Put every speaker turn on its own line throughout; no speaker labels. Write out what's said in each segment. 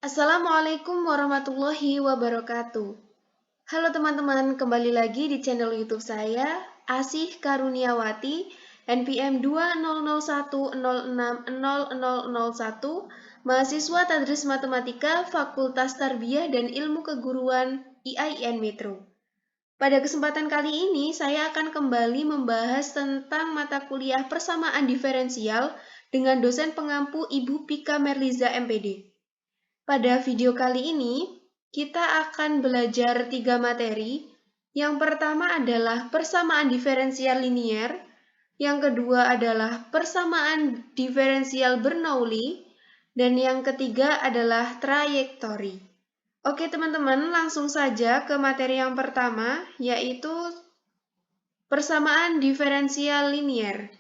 Assalamualaikum warahmatullahi wabarakatuh. Halo teman-teman, kembali lagi di channel YouTube saya, Asih Karuniawati, NPM 2001060001, mahasiswa Tadris Matematika, Fakultas Tarbiyah dan Ilmu Keguruan IAIN Metro. Pada kesempatan kali ini, saya akan kembali membahas tentang mata kuliah persamaan diferensial dengan dosen pengampu Ibu Pika Merliza MPD. Pada video kali ini, kita akan belajar 3 materi. Yang pertama adalah persamaan diferensial linier, yang kedua adalah persamaan diferensial Bernoulli, dan yang ketiga adalah trayektori. Oke teman-teman, langsung saja ke materi yang pertama, yaitu persamaan diferensial linier.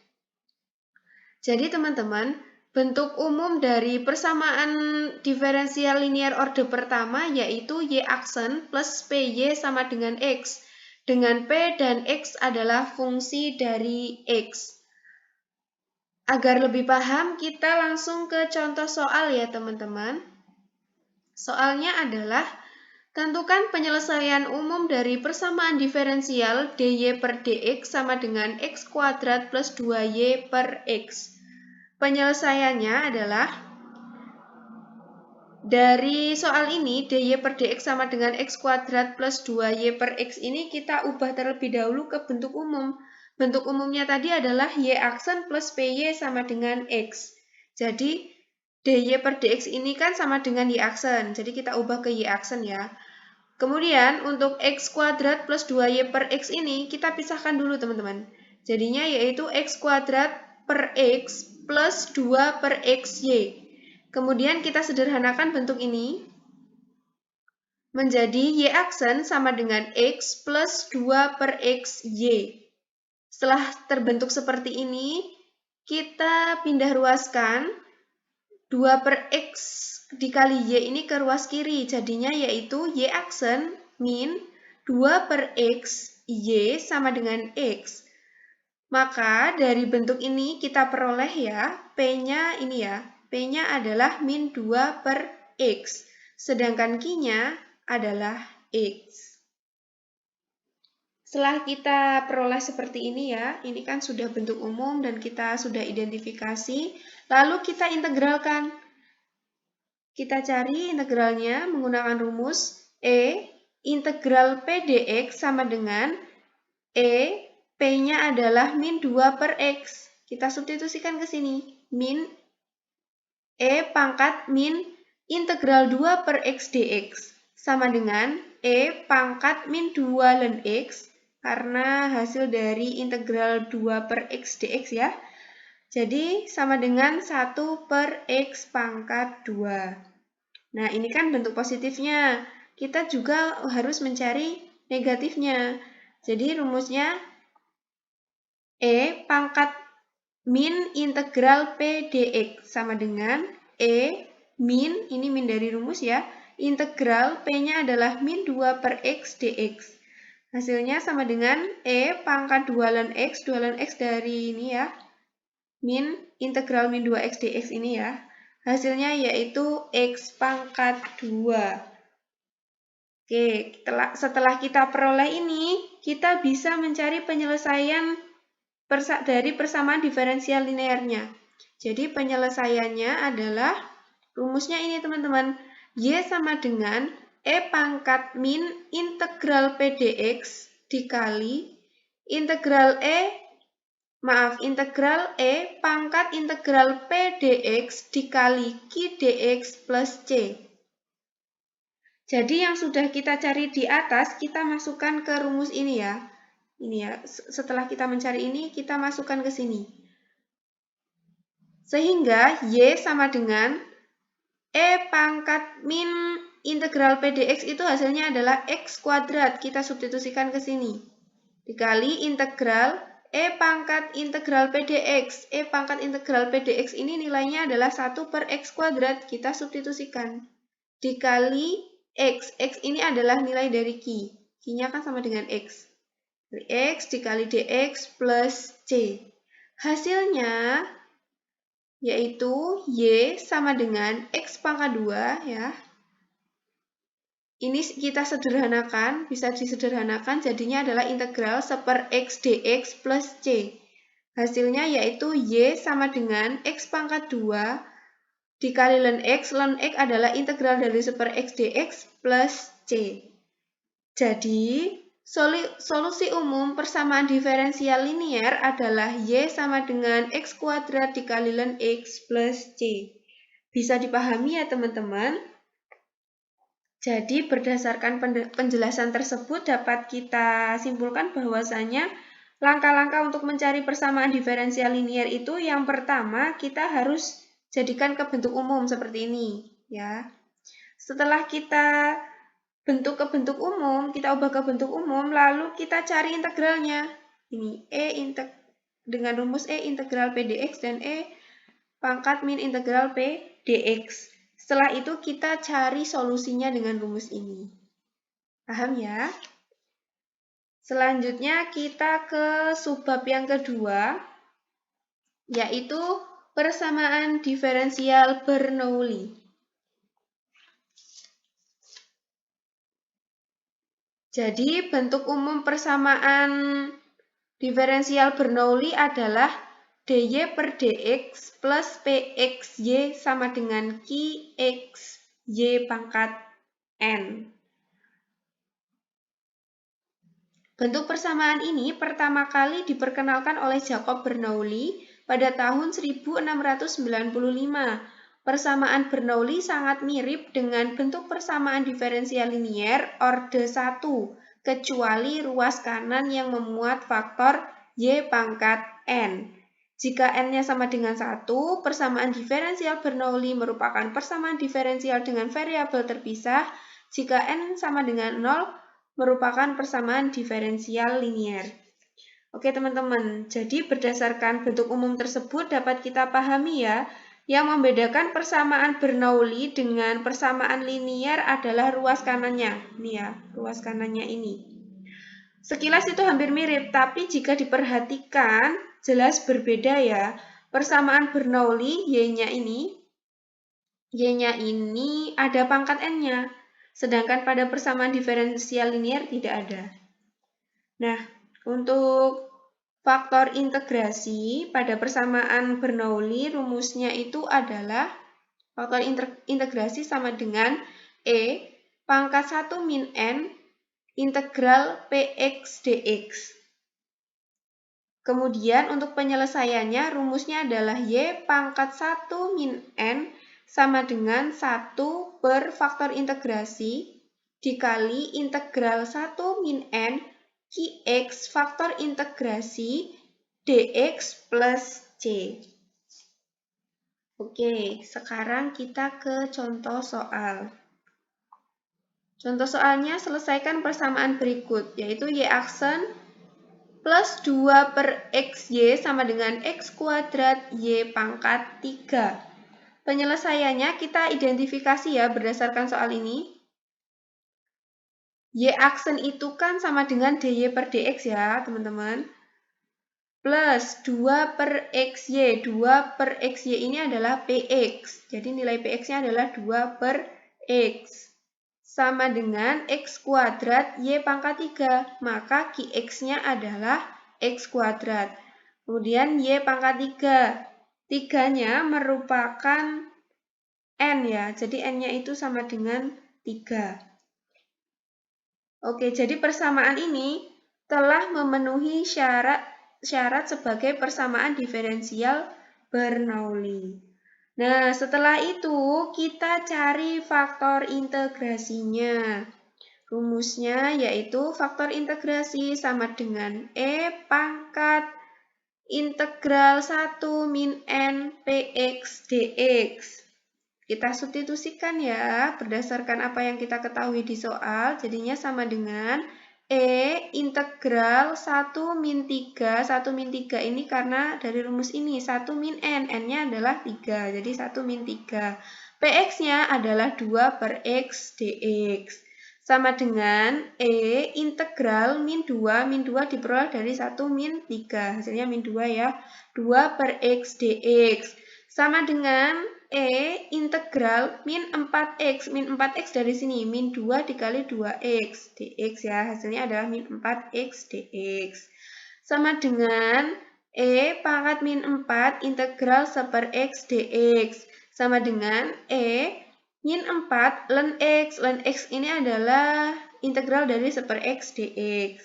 Jadi teman-teman, bentuk umum dari persamaan diferensial linier orde pertama yaitu Y aksen plus PY sama dengan X, dengan P dan X adalah fungsi dari X. Agar lebih paham, kita langsung ke contoh soal ya teman-teman. Soalnya adalah, tentukan penyelesaian umum dari persamaan diferensial dy per dx sama dengan x kuadrat plus 2y per x. Penyelesaiannya adalah, dari soal ini, dy per dx sama dengan x kuadrat plus 2y per x ini kita ubah terlebih dahulu ke bentuk umum. Bentuk umumnya tadi adalah y aksen plus py sama dengan x. Jadi, dy per dx ini kan sama dengan y aksen, jadi kita ubah ke y aksen ya. Kemudian, untuk x kuadrat plus 2y per x ini, kita pisahkan dulu teman-teman. Jadinya yaitu x kuadrat per x plus 2 per xy. Kemudian kita sederhanakan bentuk ini menjadi y aksen sama dengan x plus 2 per xy. Setelah terbentuk seperti ini, kita pindah ruaskan 2 per x dikali y ini ke ruas kiri. Jadinya yaitu y aksen min 2 per x y sama dengan x. Maka dari bentuk ini kita peroleh ya, P-nya ini ya, P-nya adalah min 2 per X, sedangkan Q-nya adalah X. Setelah kita peroleh seperti ini ya, ini kan sudah bentuk umum dan kita sudah identifikasi, lalu kita integralkan. Kita cari integralnya menggunakan rumus E integral P dx sama dengan E P-nya adalah min 2 per X. Kita substitusikan ke sini. Min E pangkat min integral 2 per X dx. Sama dengan E pangkat min 2 ln X. Karena hasil dari integral 2 per X dx ya. Jadi sama dengan 1 per X pangkat 2. Nah ini kan bentuk positifnya. Kita juga harus mencari negatifnya. Jadi rumusnya E pangkat min integral P dx sama dengan E min, ini min dari rumus ya, integral P-nya adalah min 2 per X dx. Hasilnya sama dengan E pangkat 2 ln X, 2 ln X dari ini ya, min integral min 2X dx ini ya. Hasilnya yaitu X pangkat 2. Oke, setelah kita peroleh ini, kita bisa mencari penyelesaian dari persamaan diferensial linearnya. Jadi penyelesaiannya adalah rumusnya ini teman-teman. Y sama dengan E pangkat min integral P dx dikali integral E pangkat integral P dx dikali Q dx plus C. Jadi yang sudah kita cari di atas, kita masukkan ke rumus ini ya. Ini ya, setelah kita mencari ini, kita masukkan ke sini. Sehingga Y sama dengan E pangkat min integral P dx itu hasilnya adalah X kuadrat. Kita substitusikan ke sini. Dikali integral E pangkat integral P dx. E pangkat integral P dx ini nilainya adalah 1 per X kuadrat. Kita substitusikan. Dikali X. X ini adalah nilai dari Q. Q-nya kan sama dengan X. X dikali dx plus C. Hasilnya yaitu Y sama dengan X pangkat 2 ya. ini kita sederhanakan, bisa disederhanakan, jadinya adalah integral 1/x dx plus c. Hasilnya yaitu y sama dengan x pangkat 2 dikali ln x adalah integral dari 1/x dx plus c. Jadi, solusi umum persamaan diferensial linier adalah y sama dengan x kuadrat dikali ln x plus c. Bisa dipahami ya teman-teman? Jadi berdasarkan penjelasan tersebut dapat kita simpulkan bahwasanya langkah-langkah untuk mencari persamaan diferensial linier itu yang pertama kita harus jadikan ke bentuk umum seperti ini ya. Setelah kita bentuk ke bentuk umum, kita ubah ke bentuk umum lalu kita cari integralnya. Ini dengan rumus E integral P dx dan E pangkat min integral P dx. Setelah itu kita cari solusinya dengan rumus ini. Paham ya? Selanjutnya kita ke subbab yang kedua, yaitu persamaan diferensial Bernoulli. Jadi bentuk umum persamaan diferensial Bernoulli adalah dy per dx plus pxy sama dengan qxy pangkat n. Bentuk persamaan ini pertama kali diperkenalkan oleh Jacob Bernoulli pada tahun 1695. Persamaan Bernoulli sangat mirip dengan bentuk persamaan diferensial linier orde 1, kecuali ruas kanan yang memuat faktor y pangkat n. Jika n-nya sama dengan 1, persamaan diferensial Bernoulli merupakan persamaan diferensial dengan variabel terpisah. Jika n sama dengan 0, merupakan persamaan diferensial linier. Oke teman-teman, jadi berdasarkan bentuk umum tersebut dapat kita pahami ya, yang membedakan persamaan Bernoulli dengan persamaan linier adalah ruas kanannya. Ini ya, ruas kanannya ini. Sekilas itu hampir mirip, tapi jika diperhatikan jelas berbeda ya. Persamaan Bernoulli, y-nya ini ada pangkat n-nya, sedangkan pada persamaan diferensial linier tidak ada. Nah, untuk faktor integrasi pada persamaan Bernoulli, rumusnya itu adalah faktor integrasi sama dengan E pangkat 1 min n integral px dx. Kemudian untuk penyelesaiannya rumusnya adalah y pangkat 1 min n sama dengan 1 per faktor integrasi dikali integral 1 min n qx faktor integrasi dx plus c. Oke, sekarang kita ke contoh soal. Contoh soalnya selesaikan persamaan berikut, yaitu y aksen plus 2 per xy sama dengan x kuadrat y pangkat 3. Penyelesaiannya kita identifikasi ya berdasarkan soal ini. Y aksen itu kan sama dengan dy per dx ya teman-teman. Plus 2 per xy. 2 per xy ini adalah px. Jadi nilai px-nya adalah 2 per x. Sama dengan x kuadrat y pangkat 3. Maka qx-nya adalah x kuadrat. Kemudian y pangkat 3. 3-nya merupakan n ya. Jadi n-nya itu sama dengan 3. Oke, jadi persamaan ini telah memenuhi syarat sebagai persamaan diferensial Bernoulli. Nah, setelah itu kita cari faktor integrasinya. Rumusnya yaitu faktor integrasi sama dengan E pangkat integral 1 min n px dx. Kita substitusikan ya, berdasarkan apa yang kita ketahui di soal, jadinya sama dengan E integral 1 min 3. 1 min 3 ini karena dari rumus ini 1 min n, n-nya adalah 3, jadi 1 min 3. Px-nya adalah 2 per x dx. Sama dengan E integral min 2. Min 2 diperoleh dari 1 min 3, hasilnya min 2 ya. 2 per x dx. Sama dengan integral min 4x. Min 4x dari sini, min 2 dikali 2x dx ya. Hasilnya adalah min 4x dx. Sama dengan pangkat min 4 integral 1 x dx. Sama dengan min 4 ln x. Ln x ini adalah integral dari 1 x dx.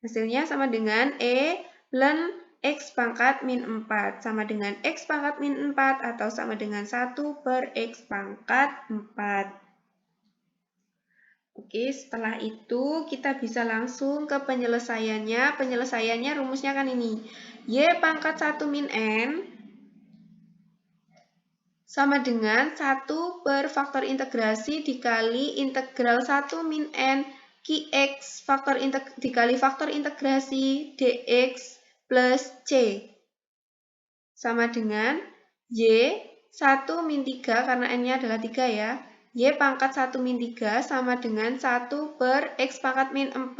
Hasilnya sama dengan ln x pangkat min 4 sama dengan x pangkat min 4 atau sama dengan 1 per x pangkat 4. Oke, setelah itu kita bisa langsung ke penyelesaiannya. Penyelesaiannya rumusnya kan ini. Y pangkat 1 min n sama dengan 1 per faktor integrasi dikali integral 1 min n Qx dikali faktor integrasi dx plus C sama dengan Y 1 min 3 karena N-nya adalah 3 ya. Y pangkat 1 min 3 sama dengan 1 per X pangkat min 4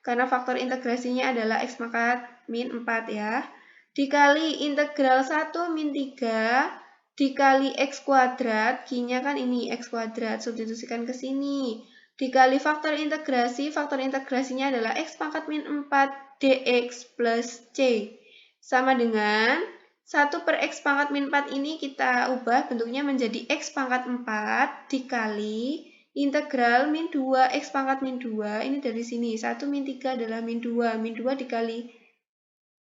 karena faktor integrasinya adalah X pangkat min 4 ya. Dikali integral 1 min 3 dikali X kuadrat, Q-nya kan ini X kuadrat, substitusikan ke sini. Dikali faktor integrasinya adalah X pangkat min 4 dx plus C. Sama dengan 1 per X pangkat min 4 ini kita ubah bentuknya menjadi X pangkat 4 dikali integral min 2 X pangkat min 2. Ini dari sini, 1 min 3 adalah min 2. Min 2 dikali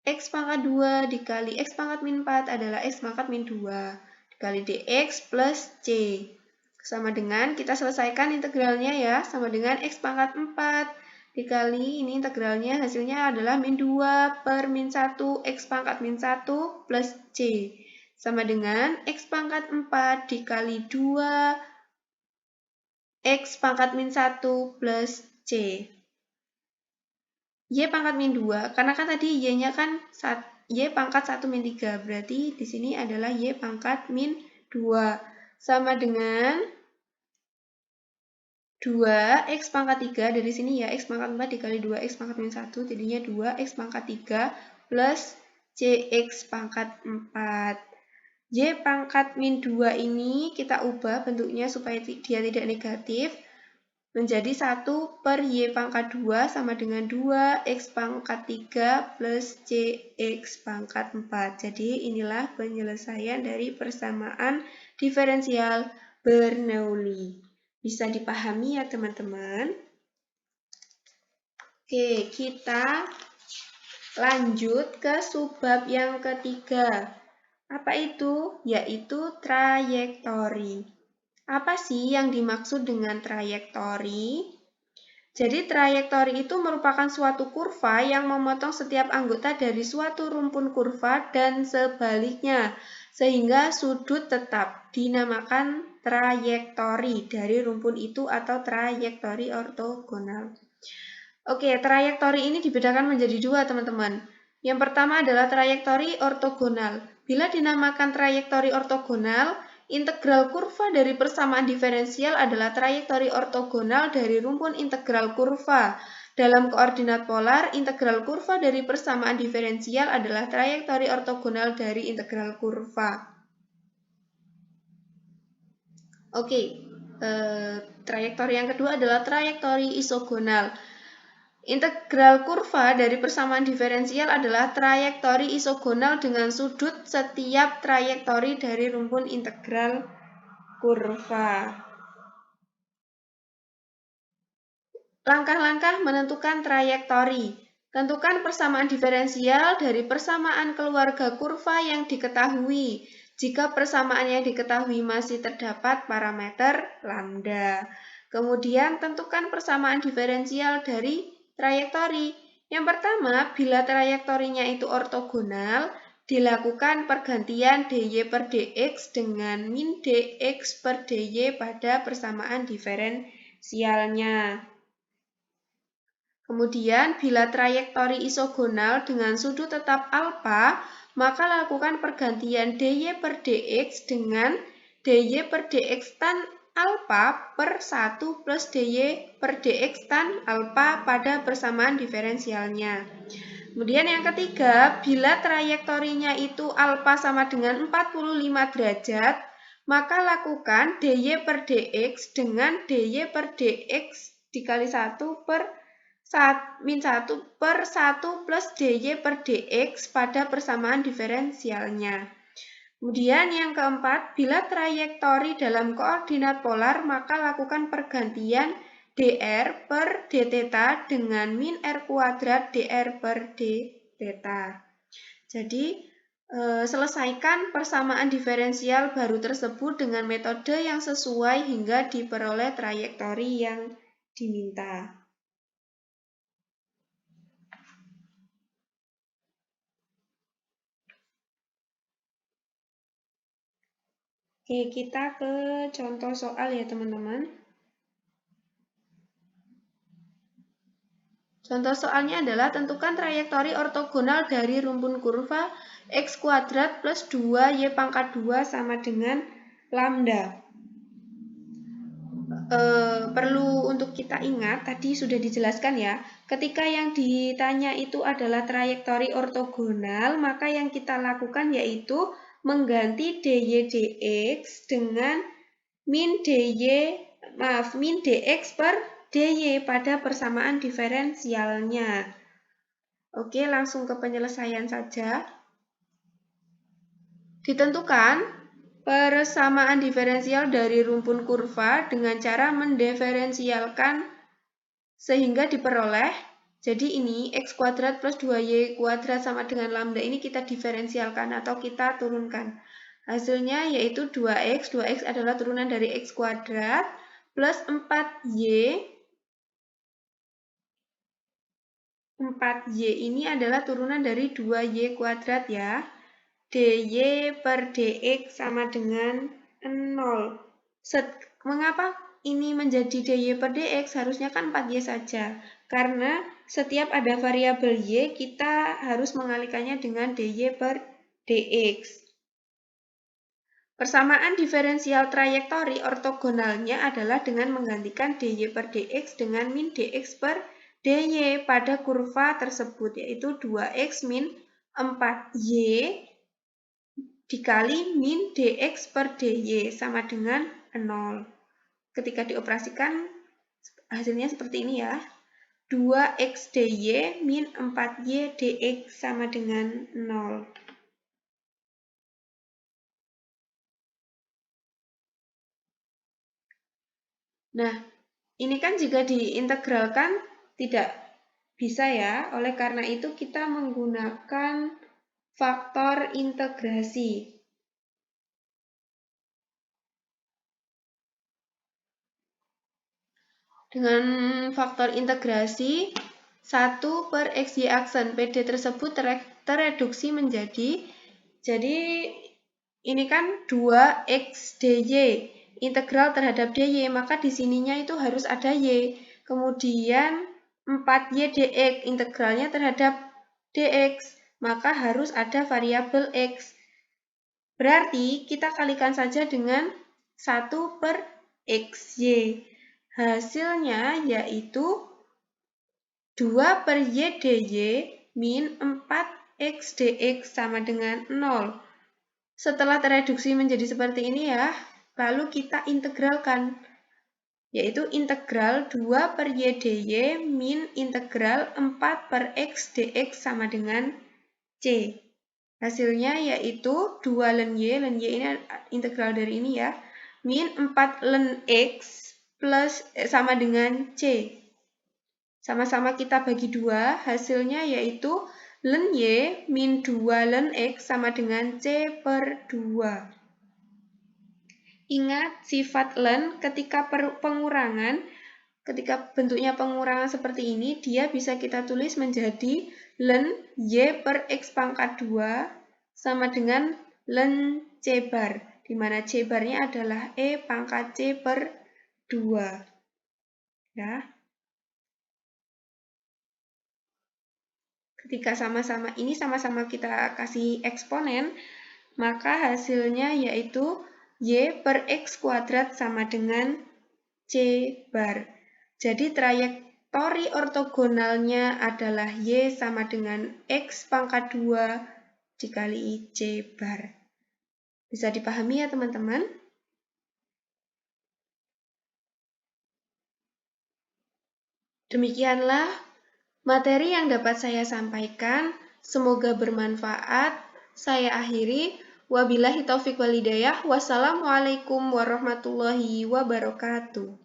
X pangkat 2 dikali X pangkat min 4 adalah X pangkat min 2. Dikali dx plus C. Sama dengan, kita selesaikan integralnya ya, sama dengan X pangkat 4 dikali, ini integralnya hasilnya adalah min 2 per min 1 X pangkat min 1 plus C. Sama dengan X pangkat 4 dikali 2 X pangkat min 1 plus C. Y pangkat min 2, karena kan tadi Y-nya kan Y pangkat 1 min 3, berarti di sini adalah Y pangkat min 2. Sama dengan 2x pangkat 3, dari sini ya, x pangkat 4 dikali 2x pangkat min 1, jadinya 2x pangkat 3 plus cx pangkat 4. Y pangkat min 2 ini kita ubah bentuknya supaya dia tidak negatif, menjadi 1 per y pangkat 2 sama dengan 2x pangkat 3 plus cx pangkat 4. Jadi inilah penyelesaian dari persamaan diferensial Bernoulli. Bisa dipahami ya teman-teman? Oke, kita lanjut ke subbab yang ketiga. Apa itu? Yaitu trayektori. Apa sih yang dimaksud dengan trayektori? Jadi trayektori itu merupakan suatu kurva yang memotong setiap anggota dari suatu rumpun kurva dan sebaliknya, sehingga sudut tetap dinamakan trayektori dari rumpun itu atau trayektori ortogonal. Oke, trayektori ini dibedakan menjadi dua, teman-teman. Yang pertama adalah trayektori ortogonal. Bila dinamakan trayektori ortogonal, integral kurva dari persamaan diferensial adalah trayektori ortogonal dari rumpun integral kurva. Dalam koordinat polar, integral kurva dari persamaan diferensial adalah trayektori ortogonal dari integral kurva. Oke, trayektori yang kedua adalah trayektori isogonal. Integral kurva dari persamaan diferensial adalah trayektori isogonal dengan sudut setiap trayektori dari rumpun integral kurva. Langkah-langkah menentukan trayektori. Tentukan persamaan diferensial dari persamaan keluarga kurva yang diketahui. Jika persamaan yang diketahui masih terdapat parameter lambda. Kemudian tentukan persamaan diferensial dari trayektori. Yang pertama, bila trayektorinya itu ortogonal, dilakukan pergantian dy per dx dengan min dx per dy pada persamaan diferensialnya. Kemudian, bila trayektori isogonal dengan sudut tetap alfa, maka lakukan pergantian dy per dx dengan dy per dx tan alfa per 1 plus dy per dx tan alfa pada persamaan diferensialnya. Kemudian yang ketiga, bila trayektorinya itu alfa sama dengan 45 derajat, maka lakukan dy per dx dengan dy per dx dikali 1 per min 1 per 1 plus dy per dx pada persamaan diferensialnya. Kemudian yang keempat, bila trayektori dalam koordinat polar, maka lakukan pergantian dr per d theta dengan min r kuadrat dr per d theta. Jadi, selesaikan persamaan diferensial baru tersebut dengan metode yang sesuai hingga diperoleh trayektori yang diminta. Oke, kita ke contoh soal ya teman-teman. Contoh soalnya adalah tentukan trayektori ortogonal dari rumpun kurva x kuadrat plus 2y pangkat 2 sama dengan lambda. Perlu untuk kita ingat, tadi sudah dijelaskan ya, ketika yang ditanya itu adalah trayektori ortogonal, maka yang kita lakukan yaitu mengganti dy dx dengan min dx per dy pada persamaan diferensialnya. Oke, langsung ke penyelesaian saja. Ditentukan persamaan diferensial dari rumpun kurva dengan cara mendiferensialkan sehingga diperoleh. Jadi ini x kuadrat plus 2y kuadrat sama dengan lambda ini kita diferensialkan atau kita turunkan. Hasilnya yaitu 2x. 2x adalah turunan dari x kuadrat plus 4y. 4y ini adalah turunan dari 2y kuadrat ya. dy per dx sama dengan 0. Mengapa ini menjadi dy per dx? Harusnya kan 4y saja. Karena setiap ada variabel y, kita harus mengalihkannya dengan dy per dx. Persamaan diferensial trayektori ortogonalnya adalah dengan menggantikan dy per dx dengan min dx per dy pada kurva tersebut, yaitu 2x min 4y dikali min dx per dy sama dengan 0. Ketika dioperasikan, hasilnya seperti ini ya. 2x dy min 4y dx sama dengan 0. Nah, ini kan jika diintegralkan tidak bisa ya. Oleh karena itu kita menggunakan faktor integrasi. Dengan faktor integrasi, 1 per xy aksen PD tersebut tereduksi menjadi, jadi ini kan 2x dy, integral terhadap dy, maka di sininya itu harus ada y. Kemudian 4y dx, integralnya terhadap dx, maka harus ada variabel x. Berarti kita kalikan saja dengan 1 per xy. Hasilnya yaitu 2 per y dy min 4x dx sama dengan 0. Setelah tereduksi menjadi seperti ini ya, lalu kita integralkan, yaitu integral 2 per y dy min integral 4 per x dx sama dengan c. Hasilnya yaitu 2 ln y ini integral dari ini ya, min 4 ln x plus sama dengan c. Sama-sama kita bagi 2, hasilnya yaitu ln y min 2 ln x sama dengan c per 2. Ingat sifat ln ketika pengurangan, ketika bentuknya pengurangan seperti ini, dia bisa kita tulis menjadi ln y per x pangkat 2 sama dengan ln c bar, di mana c barnya adalah e pangkat c per 2. Ya. Ketika sama-sama ini sama-sama kita kasih eksponen, maka hasilnya yaitu y per x kuadrat sama dengan c bar. Jadi trayektori ortogonalnya adalah y sama dengan x pangkat 2 dikali c bar. Bisa dipahami ya teman-teman? Demikianlah materi yang dapat saya sampaikan. Semoga bermanfaat. Saya akhiri. Wabillahi taufiq wal hidayah. Wassalamualaikum warahmatullahi wabarakatuh.